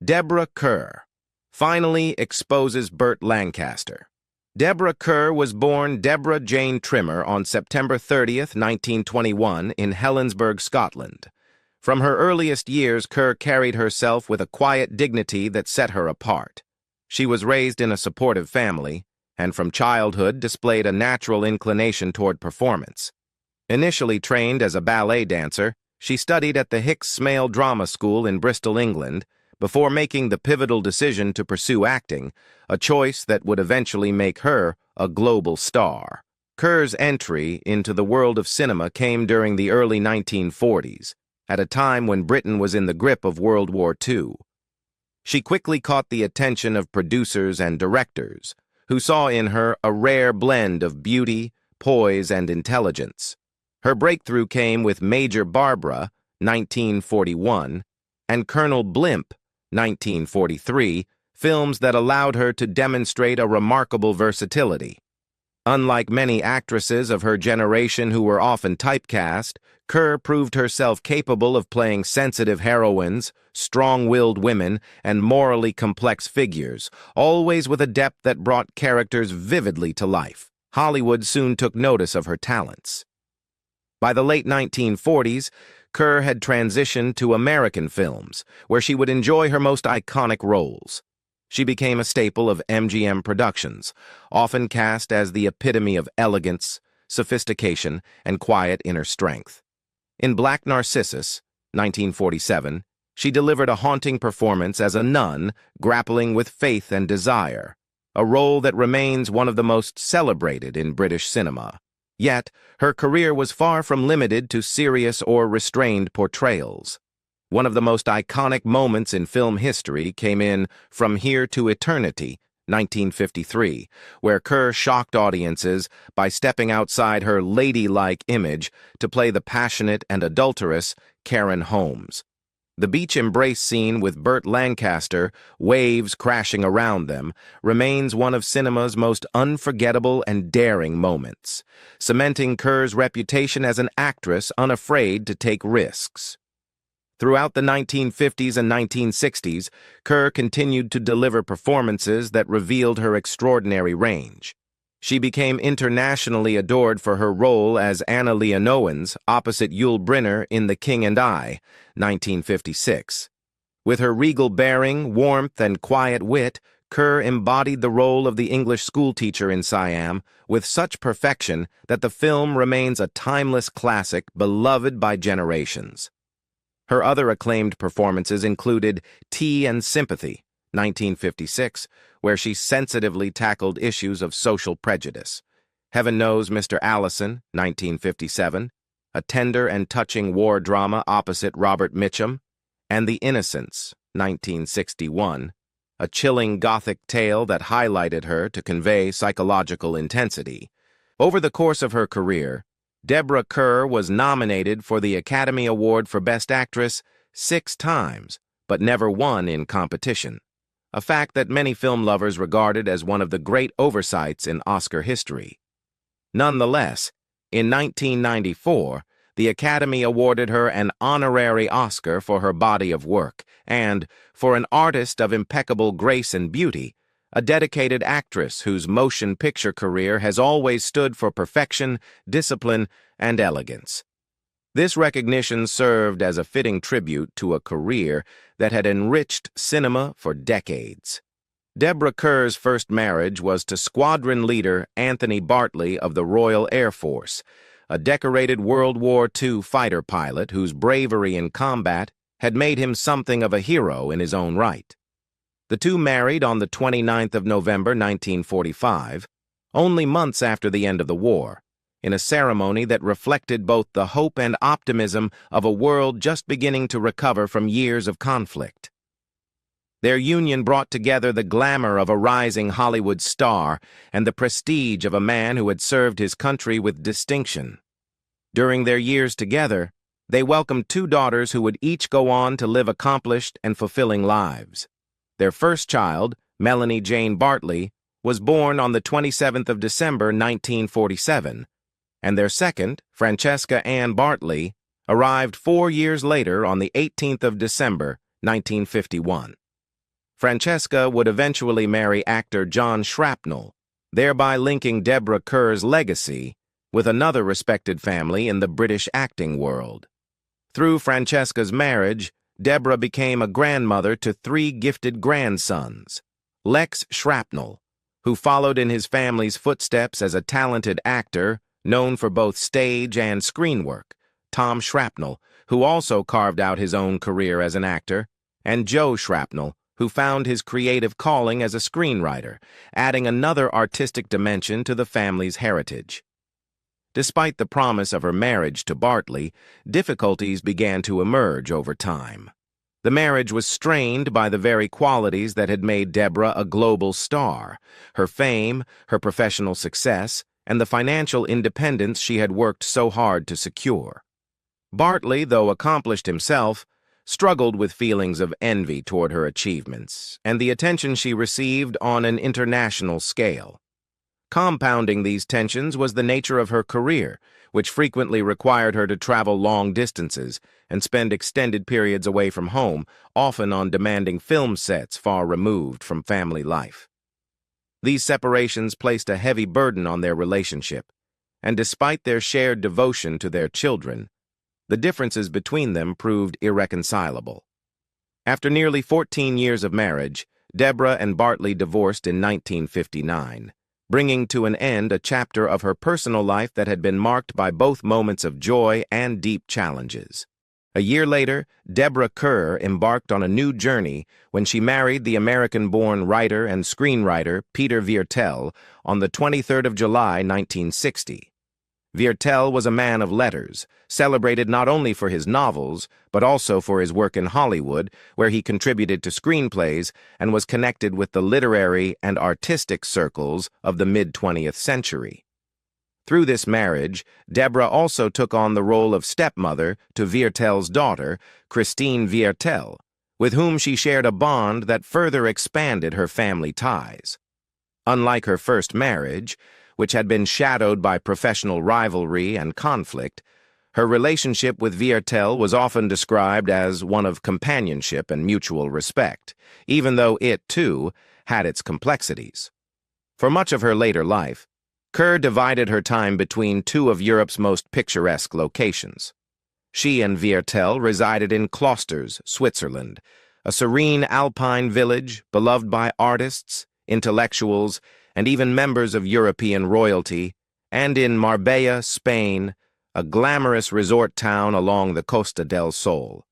Deborah Kerr finally exposes Burt Lancaster. Deborah Kerr was born Deborah Jane Trimmer on September 30th, 1921, in Helensburgh, Scotland. From her earliest years, Kerr carried herself with a quiet dignity that set her apart. She was raised in a supportive family, and from childhood displayed a natural inclination toward performance. Initially trained as a ballet dancer, she studied at the Hicks Smale Drama School in Bristol, England, before making the pivotal decision to pursue acting, a choice that would eventually make her a global star. Kerr's entry into the world of cinema came during the early 1940s, at a time when Britain was in the grip of World War II. She quickly caught the attention of producers and directors, who saw in her a rare blend of beauty, poise, and intelligence. Her breakthrough came with Major Barbara, 1941, and Colonel Blimp, 1943, films that allowed her to demonstrate a remarkable versatility. Unlike many actresses of her generation who were often typecast, Kerr proved herself capable of playing sensitive heroines, strong-willed women, and morally complex figures, always with a depth that brought characters vividly to life. Hollywood soon took notice of her talents. By the late 1940s, Kerr had transitioned to American films, where she would enjoy her most iconic roles. She became a staple of MGM productions, often cast as the epitome of elegance, sophistication, and quiet inner strength. In Black Narcissus, 1947, she delivered a haunting performance as a nun grappling with faith and desire, a role that remains one of the most celebrated in British cinema. Yet, her career was far from limited to serious or restrained portrayals. One of the most iconic moments in film history came in From Here to Eternity, 1953, where Kerr shocked audiences by stepping outside her ladylike image to play the passionate and adulterous Karen Holmes. The beach embrace scene with Burt Lancaster, waves crashing around them, remains one of cinema's most unforgettable and daring moments, cementing Kerr's reputation as an actress unafraid to take risks. Throughout the 1950s and 1960s, Kerr continued to deliver performances that revealed her extraordinary range. She became internationally adored for her role as Anna Leonowens opposite Yul Brynner in The King and I, 1956. With her regal bearing, warmth, and quiet wit, Kerr embodied the role of the English schoolteacher in Siam with such perfection that the film remains a timeless classic beloved by generations. Her other acclaimed performances included Tea and Sympathy, 1956, where she sensitively tackled issues of social prejudice. Heaven Knows Mr. Allison, 1957, a tender and touching war drama opposite Robert Mitchum, and The Innocents, 1961, a chilling Gothic tale that highlighted her to convey psychological intensity. Over the course of her career, Deborah Kerr was nominated for the Academy Award for Best Actress 6 times, but never won in competition, a fact that many film lovers regarded as one of the great oversights in Oscar history. Nonetheless, in 1994, the Academy awarded her an honorary Oscar for her body of work and, for an artist of impeccable grace and beauty, a dedicated actress whose motion picture career has always stood for perfection, discipline, and elegance. This recognition served as a fitting tribute to a career that had enriched cinema for decades. Deborah Kerr's first marriage was to squadron leader Anthony Bartley of the Royal Air Force, a decorated World War II fighter pilot whose bravery in combat had made him something of a hero in his own right. The two married on the 29th of November 1945, only months after the end of the war, in a ceremony that reflected both the hope and optimism of a world just beginning to recover from years of conflict. Their union brought together the glamour of a rising Hollywood star and the prestige of a man who had served his country with distinction. During their years together, they welcomed 2 daughters who would each go on to live accomplished and fulfilling lives. Their first child, Melanie Jane Bartley, was born on the 27th of December 1947, and their second, Francesca Ann Bartley, arrived 4 years later on the 18th of December 1951. Francesca would eventually marry actor John Shrapnel, thereby linking Deborah Kerr's legacy with another respected family in the British acting world. Through Francesca's marriage, Deborah became a grandmother to 3 gifted grandsons: Lex Shrapnel, who followed in his family's footsteps as a talented actor known for both stage and screen work; Tom Shrapnel, who also carved out his own career as an actor; and Joe Shrapnel, who found his creative calling as a screenwriter, adding another artistic dimension to the family's heritage. Despite the promise of her marriage to Bartley, difficulties began to emerge over time. The marriage was strained by the very qualities that had made Deborah a global star: her fame, her professional success, and the financial independence she had worked so hard to secure. Bartley, though accomplished himself, struggled with feelings of envy toward her achievements and the attention she received on an international scale. Compounding these tensions was the nature of her career, which frequently required her to travel long distances and spend extended periods away from home, often on demanding film sets far removed from family life. These separations placed a heavy burden on their relationship, and despite their shared devotion to their children, the differences between them proved irreconcilable. After nearly 14 years of marriage, Deborah and Bartley divorced in 1959, bringing to an end a chapter of her personal life that had been marked by both moments of joy and deep challenges. A year later, Deborah Kerr embarked on a new journey when she married the American-born writer and screenwriter Peter Viertel on the 23rd of July, 1960. Viertel was a man of letters, celebrated not only for his novels, but also for his work in Hollywood, where he contributed to screenplays and was connected with the literary and artistic circles of the mid-20th century. Through this marriage, Deborah also took on the role of stepmother to Viertel's daughter, Christine Viertel, with whom she shared a bond that further expanded her family ties. Unlike her first marriage, which had been shadowed by professional rivalry and conflict, her relationship with Viertel was often described as one of companionship and mutual respect, even though it, too, had its complexities. For much of her later life, Kerr divided her time between 2 of Europe's most picturesque locations. She and Viertel resided in Klosters, Switzerland, a serene alpine village beloved by artists, intellectuals, and even members of European royalty, and in Marbella, Spain, a glamorous resort town along the Costa del Sol.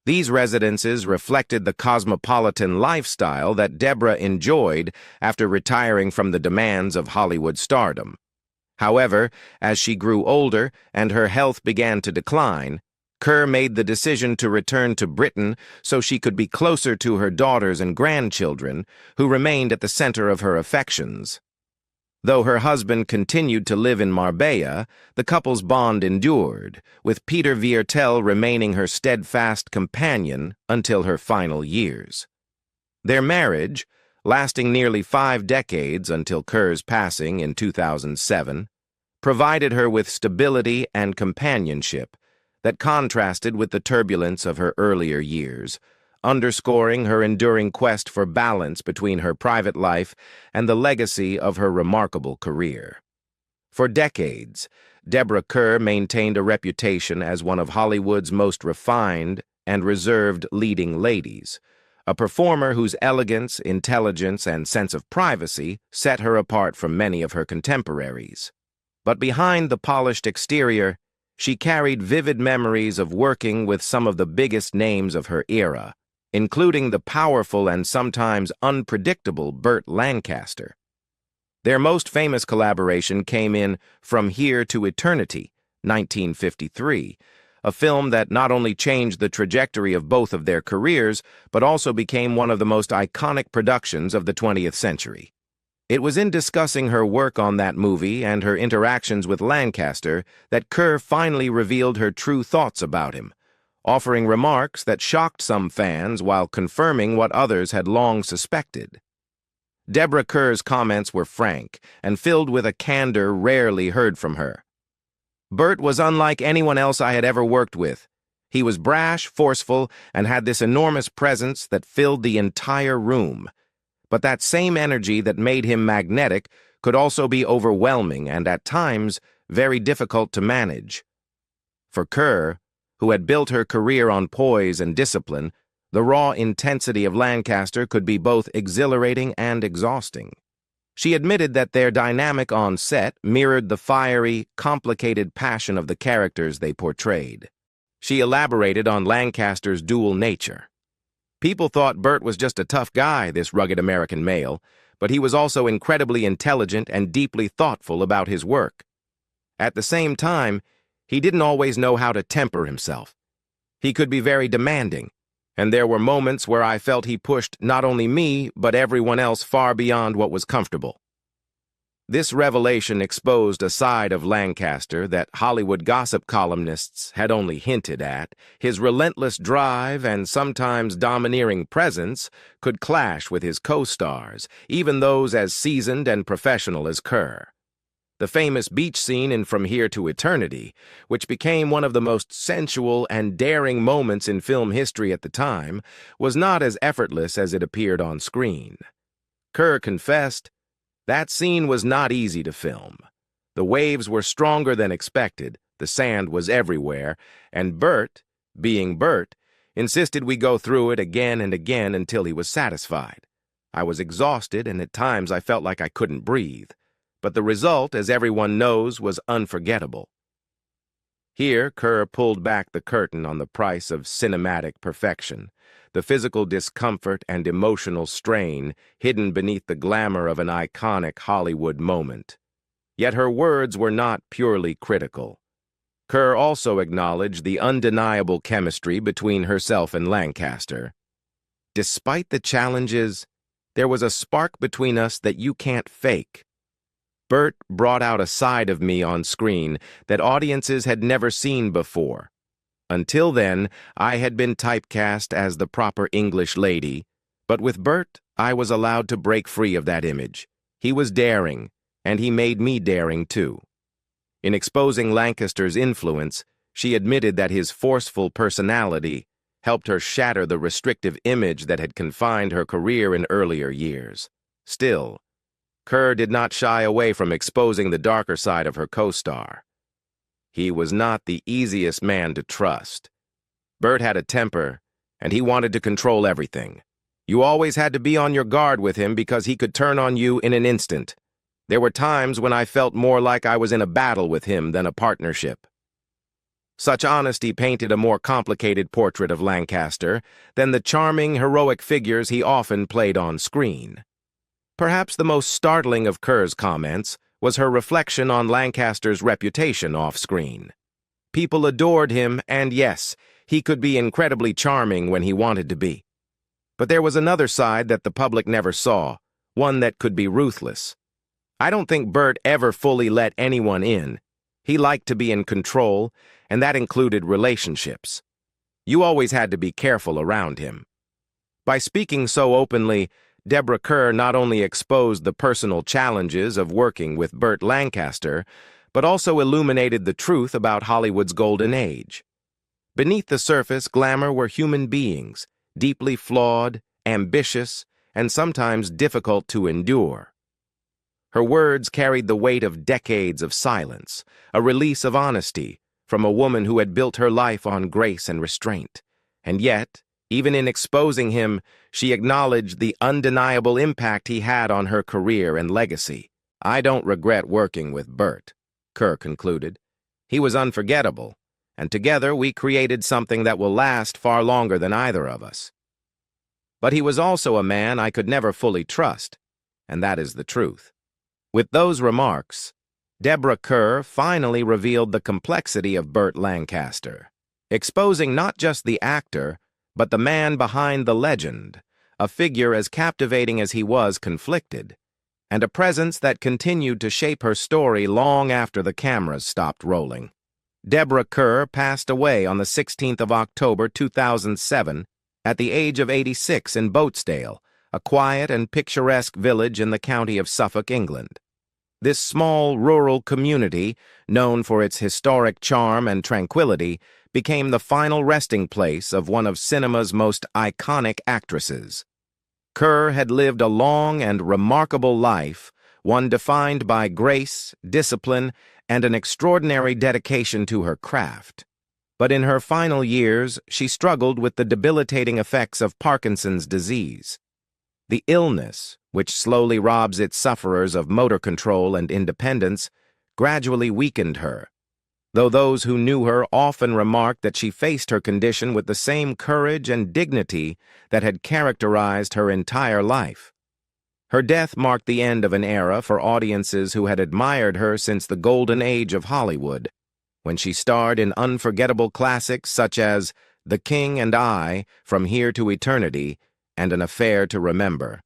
These residences reflected the cosmopolitan lifestyle that Deborah enjoyed after retiring from the demands of Hollywood stardom. However, as she grew older and her health began to decline, Kerr made the decision to return to Britain so she could be closer to her daughters and grandchildren, who remained at the center of her affections. Though her husband continued to live in Marbella, the couple's bond endured, with Peter Viertel remaining her steadfast companion until her final years. Their marriage, lasting nearly 5 decades until Kerr's passing in 2007, provided her with stability and companionship that contrasted with the turbulence of her earlier years, underscoring her enduring quest for balance between her private life and the legacy of her remarkable career. For decades, Deborah Kerr maintained a reputation as one of Hollywood's most refined and reserved leading ladies, a performer whose elegance, intelligence, and sense of privacy set her apart from many of her contemporaries. But behind the polished exterior, she carried vivid memories of working with some of the biggest names of her era, including the powerful and sometimes unpredictable Burt Lancaster. Their most famous collaboration came in From Here to Eternity, 1953, a film that not only changed the trajectory of both of their careers, but also became one of the most iconic productions of the 20th century. It was in discussing her work on that movie and her interactions with Lancaster that Kerr finally revealed her true thoughts about him, offering remarks that shocked some fans while confirming what others had long suspected. Deborah Kerr's comments were frank and filled with a candor rarely heard from her. "Burt was unlike anyone else I had ever worked with. He was brash, forceful, and had this enormous presence that filled the entire room. But that same energy that made him magnetic could also be overwhelming and, at times, very difficult to manage. For Kerr, who had built her career on poise and discipline, the raw intensity of Lancaster could be both exhilarating and exhausting. She admitted that their dynamic on set mirrored the fiery, complicated passion of the characters they portrayed. She elaborated on Lancaster's dual nature. People thought Burt was just a tough guy, this rugged American male, but he was also incredibly intelligent and deeply thoughtful about his work. At the same time, he didn't always know how to temper himself. He could be very demanding, and there were moments where I felt he pushed not only me, but everyone else far beyond what was comfortable. This revelation exposed a side of Lancaster that Hollywood gossip columnists had only hinted at. His relentless drive and sometimes domineering presence could clash with his co-stars, even those as seasoned and professional as Kerr. The famous beach scene in From Here to Eternity, which became one of the most sensual and daring moments in film history at the time, was not as effortless as it appeared on screen. Kerr confessed, "That scene was not easy to film. The waves were stronger than expected, the sand was everywhere, and Burt, being Burt, insisted we go through it again and again until he was satisfied. I was exhausted, and at times I felt like I couldn't breathe. But the result, as everyone knows, was unforgettable." Here, Kerr pulled back the curtain on the price of cinematic perfection, the physical discomfort and emotional strain hidden beneath the glamour of an iconic Hollywood moment. Yet her words were not purely critical. Kerr also acknowledged the undeniable chemistry between herself and Lancaster. "Despite the challenges, there was a spark between us that you can't fake. Burt brought out a side of me on screen that audiences had never seen before. Until then, I had been typecast as the proper English lady, but with Burt, I was allowed to break free of that image. He was daring, and he made me daring too." In exposing Lancaster's influence, she admitted that his forceful personality helped her shatter the restrictive image that had confined her career in earlier years. Still, Kerr did not shy away from exposing the darker side of her co-star. He was not the easiest man to trust. Burt had a temper, and he wanted to control everything. You always had to be on your guard with him because he could turn on you in an instant. There were times when I felt more like I was in a battle with him than a partnership. Such honesty painted a more complicated portrait of Lancaster than the charming, heroic figures he often played on screen. Perhaps the most startling of Kerr's comments was her reflection on Lancaster's reputation off-screen. People adored him, and yes, he could be incredibly charming when he wanted to be. But there was another side that the public never saw, one that could be ruthless. I don't think Burt ever fully let anyone in. He liked to be in control, and that included relationships. You always had to be careful around him. By speaking so openly, Deborah Kerr not only exposed the personal challenges of working with Burt Lancaster, but also illuminated the truth about Hollywood's golden age. Beneath the surface, glamour were human beings, deeply flawed, ambitious, and sometimes difficult to endure. Her words carried the weight of decades of silence, a release of honesty from a woman who had built her life on grace and restraint. And yet, even in exposing him, she acknowledged the undeniable impact he had on her career and legacy. "I don't regret working with Burt," Kerr concluded. "He was unforgettable, and together we created something that will last far longer than either of us. But he was also a man I could never fully trust, and that is the truth." With those remarks, Deborah Kerr finally revealed the complexity of Burt Lancaster, exposing not just the actor, but the man behind the legend, a figure as captivating as he was conflicted, and a presence that continued to shape her story long after the cameras stopped rolling. Deborah Kerr passed away on the 16th of October 2007 at the age of 86 in Boatsdale, a quiet and picturesque village in the county of Suffolk, England. This small rural community, known for its historic charm and tranquility, became the final resting place of one of cinema's most iconic actresses. Kerr had lived a long and remarkable life, one defined by grace, discipline, and an extraordinary dedication to her craft. But in her final years, she struggled with the debilitating effects of Parkinson's disease. The illness, which slowly robs its sufferers of motor control and independence, gradually weakened her, though those who knew her often remarked that she faced her condition with the same courage and dignity that had characterized her entire life. Her death marked the end of an era for audiences who had admired her since the golden age of Hollywood, when she starred in unforgettable classics such as The King and I, From Here to Eternity, and An Affair to Remember.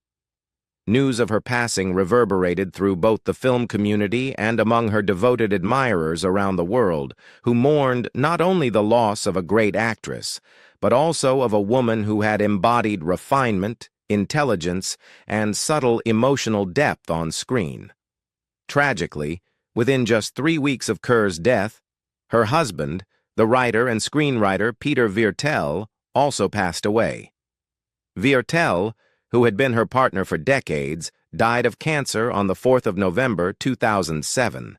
News of her passing reverberated through both the film community and among her devoted admirers around the world, who mourned not only the loss of a great actress, but also of a woman who had embodied refinement, intelligence, and subtle emotional depth on screen. Tragically, within just 3 weeks of Kerr's death, her husband, the writer and screenwriter Peter Viertel, also passed away. Viertel, who had been her partner for decades, died of cancer on the 4th of November 2007.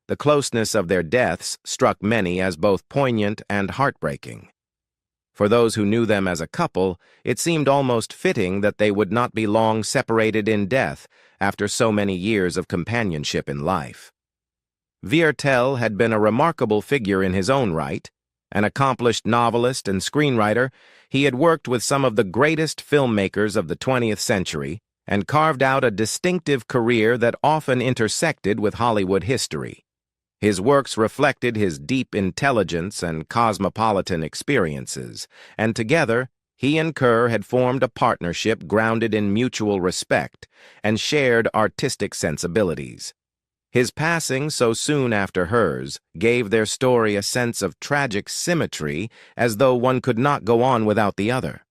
The closeness of their deaths struck many as both poignant and heartbreaking. For those who knew them as a couple, it seemed almost fitting that they would not be long separated in death after so many years of companionship in life. Viertel had been a remarkable figure in his own right. An accomplished novelist and screenwriter, he had worked with some of the greatest filmmakers of the 20th century and carved out a distinctive career that often intersected with Hollywood history. His works reflected his deep intelligence and cosmopolitan experiences, and together, he and Kerr had formed a partnership grounded in mutual respect and shared artistic sensibilities. His passing so soon after hers gave their story a sense of tragic symmetry, as though one could not go on without the other.